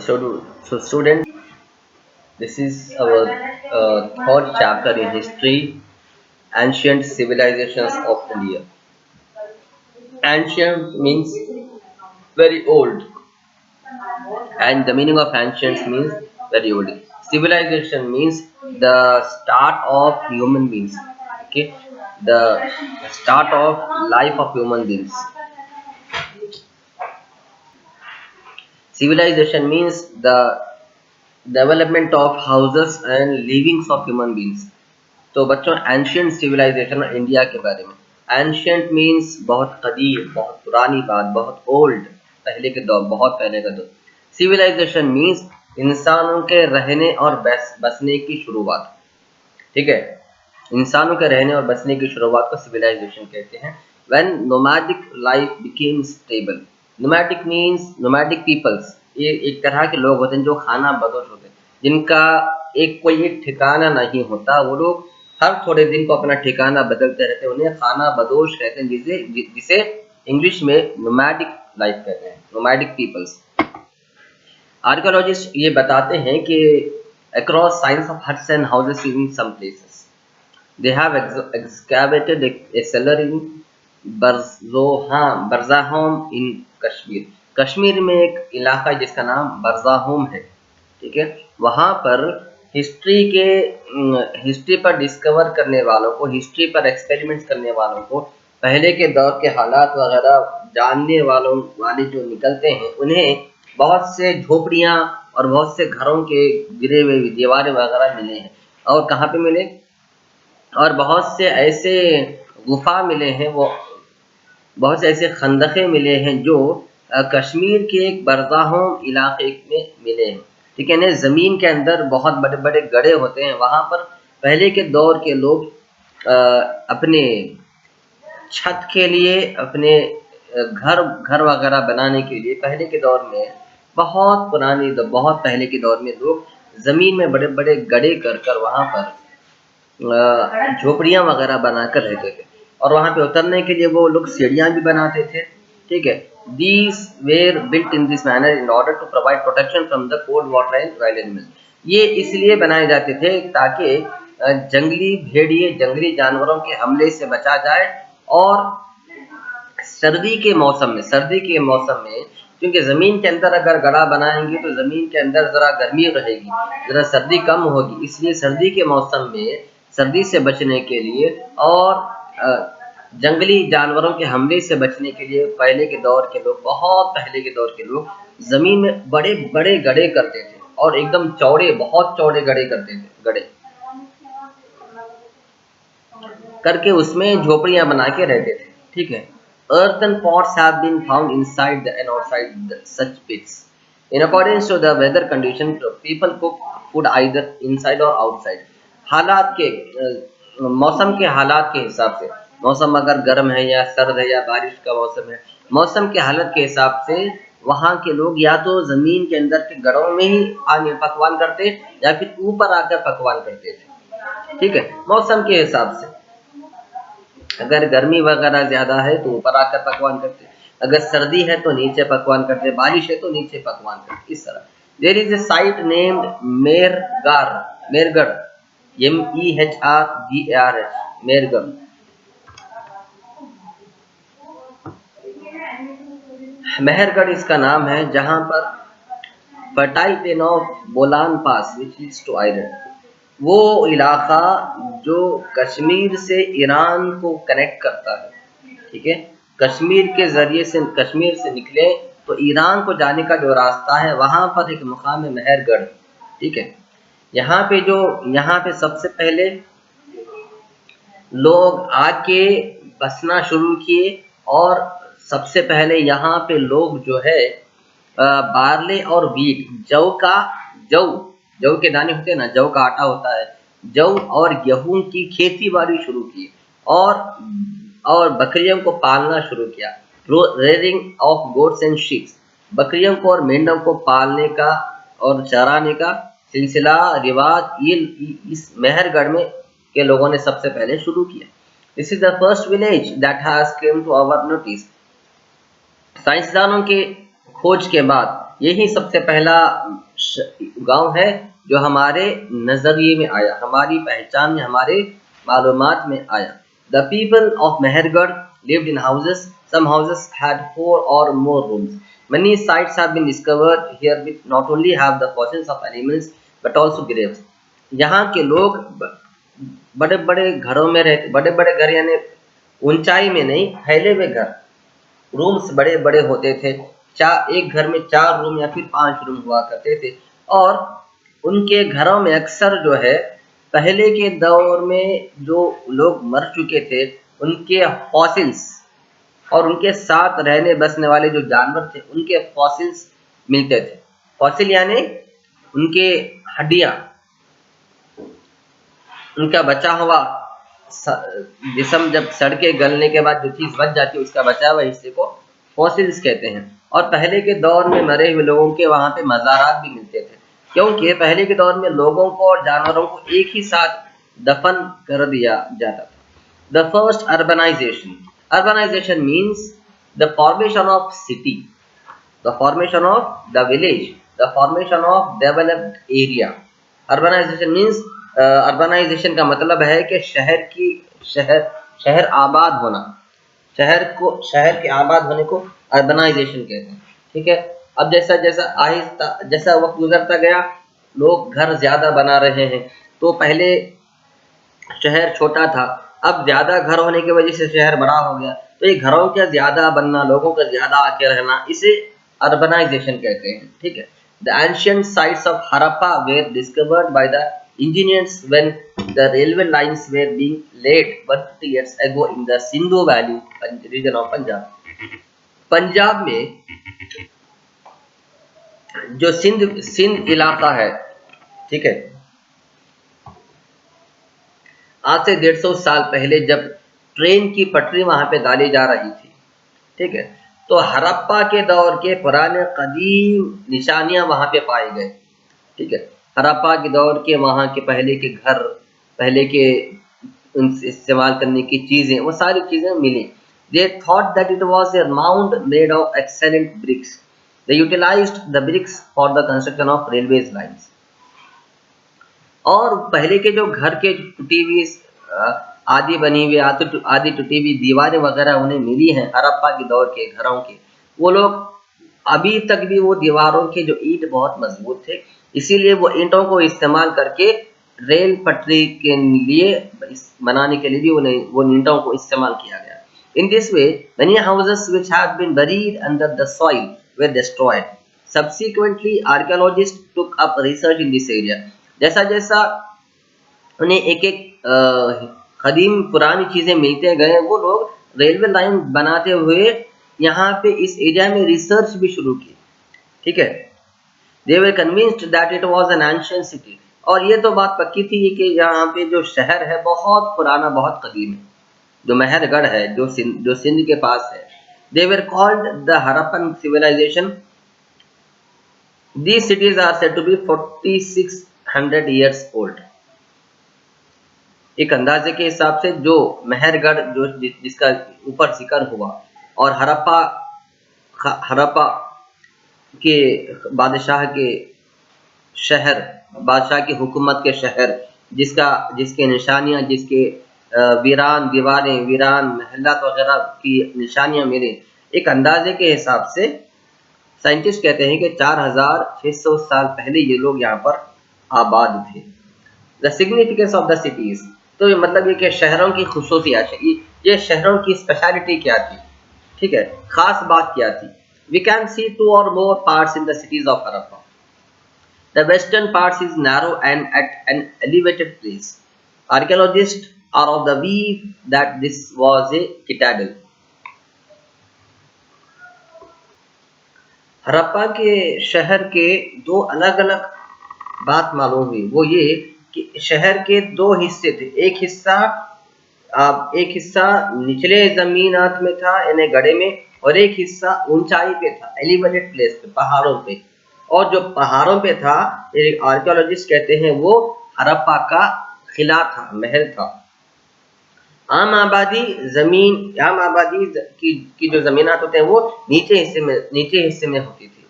So student, this is our third chapter in history, ancient civilizations of India. Ancient means very old, and the meaning of ancient means very old. Civilization means the start of human beings. Okay, the start of life of human beings. Civilization means the development of houses and livings of human beings. तो बच्चों ancient civilisation India के बारे में। Ancient means बहुत कदीम, बहुत पुरानी बात, बहुत ओल्ड, पहले के दौर, बहुत पहले का दौर। सिविलाइजेशन मीन्स इंसानों के रहने और बसने की शुरुआत। ठीक है, इंसानों के रहने और बसने की शुरुआत को सिविलाइजेशन कहते हैं। When nomadic life became stable. Nomadic means nomadic peoples, ये एक तरह के लोग होते हैं जो खाना बदोश होते हैं, जिनका कोई एक ठिकाना नहीं होता। वो लोग हर थोड़े दिन को अपना ठिकाना बदलते रहते हैं, उन्हें खाना बदोश कहते हैं, जिसे इंग्लिश में नोमैडिक लाइफ कहते हैं, नोमैडिक पीपल्स। आर्कियोलॉजिस्ट ये बताते हैं कि across signs of huts and houses in some places. They have excavated a cellar in बरज़ाहोम in Kashmir. Kashmir में एक इलाका है जिसका नाम बरज़ाहोम है। ठीक है, वहाँ पर हिस्ट्री पर डिस्कवर करने वालों को, हिस्ट्री पर एक्सपेरिमेंट्स करने वालों को, पहले के दौर के हालात वगैरह जानने वाले जो निकलते हैं, उन्हें बहुत से झोपड़ियाँ और बहुत से घरों के गिरे हुए दीवारें वगैरह मिले हैं। और कहाँ पे मिले? और बहुत से ऐसे गुफा मिले हैं, वो बहुत से ऐसे खंदक़े मिले हैं जो कश्मीर के एक बरज़ाहोम इलाके में मिले हैं। ठीक है ना, ज़मीन के अंदर बहुत बड़े बड़े गड्ढे होते हैं। वहाँ पर पहले के दौर के लोग अपने छत के लिए, अपने घर वगैरह बनाने के लिए, पहले के दौर में, बहुत पहले के दौर में लोग ज़मीन में बड़े बड़े गड्ढे कर वहाँ पर झोपड़ियाँ वगैरह बनाकर रहते थे। और वहाँ पे उतरने के लिए वो लोग सीढ़ियाँ भी बनाते थे। ठीक है, these were built in this manner in order to provide protection from the cold water and wild animals. ये इसलिए बनाए जाते थे ताकि जंगली भेड़िए, जंगली जानवरों के हमले से बचा जाए। और सर्दी के मौसम में क्योंकि ज़मीन के अंदर अगर गड्ढा बनाएंगे तो ज़मीन के अंदर ज़रा गर्मी रहेगी, ज़रा सर्दी कम होगी, इसलिए सर्दी के मौसम में सर्दी से बचने के लिए और जंगली जानवरों के हमले से बचने के लिए पहले के दौर के लोग, बहुत पहले के दौर के लोग ज़मीन में बड़े बड़े गड्ढे करते थे और एकदम चौड़े, बहुत चौड़े गड्ढे करते थे, गड्ढे करके उसमें झोपड़ियाँ बना के रहते थे। ठीक है, earthen pots have been found inside and outside such pits. In accordance to the weather condition, people cook food either inside or outside. हालात के मौसम के हालात के हिसाब से, मौसम अगर गर्म है या सर्द है या बारिश का मौसम है, मौसम के हालत के हिसाब से वहाँ के लोग या तो ज़मीन के अंदर के घरों में ही आगे पकवान करते या फिर ऊपर आकर पकवान करते थे। ठीक है, मौसम के हिसाब से अगर गर्मी वगैरह ज़्यादा है तो ऊपर आकर पकवान करते, अगर सर्दी है तो नीचे पकवान करते, बारिश है तो नीचे पकवान करते, इस तरह। There is a site named Mehrgarh, MEHRGARH, Mehrgarh. Mehrgarh इसका नाम है, जहाँ पर fertile plain of Bolan pass which leads to iron, वो इलाका जो कश्मीर से ईरान को कनेक्ट करता है। ठीक है, कश्मीर के ज़रिए से, कश्मीर से निकले तो ईरान को जाने का जो रास्ता है, वहाँ पर एक मुकाम है मेहरगढ़। ठीक है, यहाँ पे सबसे पहले लोग आके बसना शुरू किए। और सबसे पहले यहाँ पे लोग जो है बार्ले और वीट, जौ के दाने होते हैं ना, जौ का आटा होता है, जौ और गेहूं की खेती बाड़ी शुरू की और बकरियों को पालना शुरू किया। Rearing of goats and sheeps, बकरियों को और मेंढकों को पालने का और चराने का सिलसिला रिवाज ये इस मेहरगढ़ में के लोगों ने सबसे पहले शुरू किया। This is the first village that has came to our notice. साइंसदानों के खोज के बाद यही सबसे पहला गांव है जो हमारे नजरिए में आया, हमारी पहचान में, हमारे मालूमात में आया। The people of Mehrgarh lived in houses. Some houses had 4 or more rooms. Many sites have been discovered here which not only have the fossils of animals but also graves. यहाँ के लोग बड़े बड़े घरों में रहते, बड़े बड़े घर यानी ऊंचाई में नहीं, फैले हुए घर, रूम्स बड़े बड़े होते थे। एक घर में 4 रूम या फिर 5 रूम हुआ करते थे। और उनके घरों में अक्सर जो है पहले के दौर में जो लोग मर चुके थे उनके फॉसिल्स और उनके साथ रहने बसने वाले जो जानवर थे उनके फॉसिल्स मिलते थे। फॉसिल यानी उनके हड्डियां, उनका बचा हुआ जिस्म जब सड़ के गलने के बाद जो चीज बच जाती है उसका बचा हुआ हिस्से को फॉसिल्स कहते हैं। और पहले के दौर में मरे हुए लोगों के वहां पे मज़ारात भी मिलते थे, क्योंकि पहले के दौर में लोगों को और जानवरों को एक ही साथ दफन कर दिया जाता था। The first urbanisation, urbanisation means the formation of city, the formation of the village, the formation of developed area. Urbanisation means, urbanisation का मतलब है कि शहर आबाद होना, शहर के आबाद होने को अर्बनाइजेशन कहते हैं। ठीक है, अब जैसा जैसा वक्त गुजरता गया लोग घर ज्यादा बना रहे हैं, तो पहले शहर छोटा था, अब ज्यादा घर होने की वजह से शहर बड़ा हो गया, तो ये घरों का ज्यादा बनना, लोगों का ज्यादा आके रहना, इसे अर्बनाइजेशन कहते हैं। ठीक है, the ancient sites of Harappa were discovered by the engineers when the railway lines were being laid 150 years ago in the Sindhu Valley region of Punjab। Punjab में जो सिंध इलाका है, ठीक है, आज से 150 साल पहले जब ट्रेन की पटरी वहां पे डाली जा रही थी, ठीक है, तो हड़प्पा के दौर के पुराने कदीम निशानियां वहां पे पाए गए। ठीक है, हड़प्पा के दौर के वहाँ के पहले के घर, पहले के इस्तेमाल करने की चीज़ें, वो सारी चीज़ें मिली। They thought that it was a mound made of excellent bricks. They utilized the bricks for the construction of railways lines. और पहले के जो घर के टूटी हुई आदि बनी हुई आदि टूटी हुई दीवारें वगैरह उन्हें मिली हैं हड़प्पा के दौर के घरों के, वो लोग अभी तक भी वो दीवारों के जो ईंट बहुत मजबूत थे, इसीलिए वो ईंटों को इस्तेमाल करके रेल पटरी के लिए बनाने के लिए भी उन्हें वो ईंटों को इस्तेमाल किया गया। In this way many houses which have been buried under the soil were destroyed. Subsequently archaeologists took up research in this area. जैसा जैसा उन्हें एक एक कदीम पुरानी चीजें मिलते गए, वो लोग रेलवे लाइन बनाते हुए यहाँ पे इस एरिया में रिसर्च भी शुरू की। ठीक है, They were convinced that it was an ancient city. और ये तो बात पक्की थी कि यहाँ पे जो शहर है बहुत पुराना, बहुत कदीम है, जो मेहरगढ़ है, जो सिंध के पास है। They were called the Harappan civilization. These cities are said to be 4600 years old. एक अंदाजे के हिसाब से जो मेहरगढ़ जो जिसका ऊपर जिक्र हुआ और हड़प्पा के बादशाह के शहर, बादशाह की हुकूमत के शहर, जिसके निशानियां, जिसके वीरान दीवारें, वीरान महलात वगैरह की निशानियां मिली, एक अंदाजे के हिसाब से साइंटिस्ट कहते हैं कि 4600 साल पहले ये लोग यहाँ पर आबाद थे। The significance of the cities, तो ये मतलब ये कि शहरों की खुसूसियात, ये शहरों की स्पेशलिटी क्या थी, ठीक है, खास बात क्या थी। We can see 2 or more parts in the cities of Harappa. The western part is narrow and at an elevated place. Archaeologists are of the belief that this was a citadel. Harappa के शहर के दो अलग अलग बात मालूम हुई, वो ये कि शहर के 2 हिस्से थे। एक हिस्सा निचले जमीनात में था यानी गड्ढे में, और एक हिस्सा ऊंचाई पे था, एलिवेटेड प्लेस पे, पहाड़ों पे। और जो पहाड़ों पे था, आर्कियोलॉजिस्ट कहते हैं वो हड़प्पा का किला था, महल था। आम आबादी की जो जमीनात होते हैं वो नीचे हिस्से में होती थी।